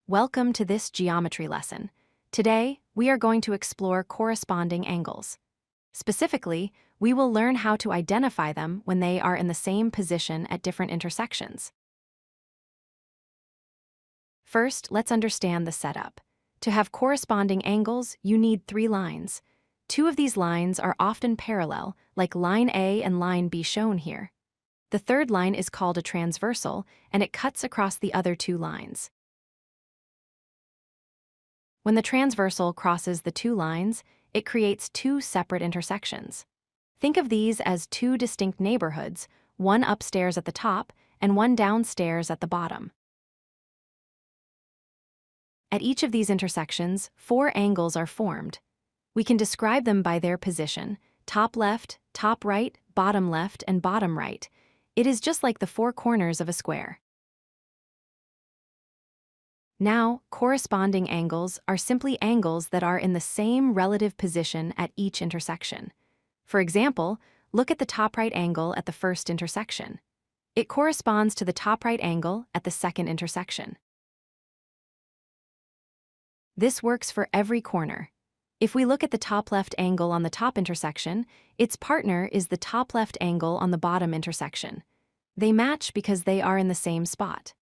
Welcome to this geometry lesson. Today, we are going to explore corresponding angles. Specifically, we will learn how to identify them when they are in the same position at different intersections. First, let's understand the setup. To have corresponding angles, you need 3 lines. 2 of these lines are often parallel, like line A and line B shown here. The third line is called a transversal, and it cuts across the other 2 lines. When the transversal crosses the 2 lines, it creates 2 separate intersections. Think of these as 2 distinct neighborhoods, one upstairs at the top and one downstairs at the bottom. At each of these intersections, 4 angles are formed. We can describe them by their position: top left, top right, bottom left, and bottom right. It is just like the 4 corners of a square. Now, corresponding angles are simply angles that are in the same relative position at each intersection. For example, look at the top right angle at the first intersection. It corresponds to the top right angle at the second intersection. This works for every corner. If we look at the top left angle on the top intersection, its partner is the top left angle on the bottom intersection. They match because they are in the same spot.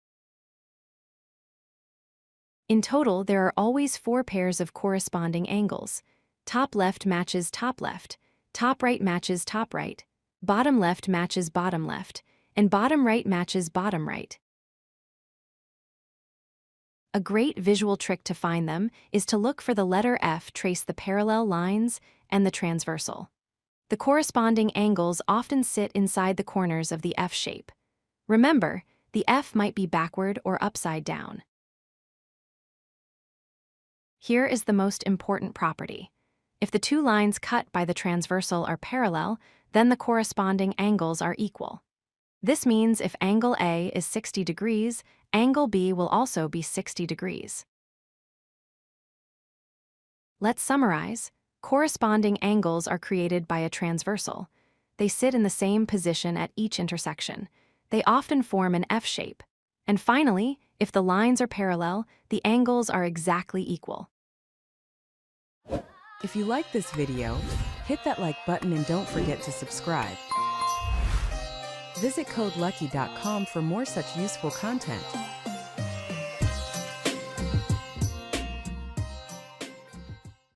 In total, there are always 4 pairs of corresponding angles. Top left matches top left, top right matches top right, bottom left matches bottom left, and bottom right matches bottom right. A great visual trick to find them is to look for the letter F trace the parallel lines and the transversal. The corresponding angles often sit inside the corners of the F shape. Remember, the F might be backward or upside down. Here is the most important property. If the 2 lines cut by the transversal are parallel, then the corresponding angles are equal. This means if angle A is 60 degrees, angle B will also be 60 degrees. Let's summarize. Corresponding angles are created by a transversal. They sit in the same position at each intersection. They often form an F shape. And finally, if the lines are parallel, the angles are exactly equal. If you like this video, hit that like button and don't forget to subscribe. Visit codelucky.com for more such useful content.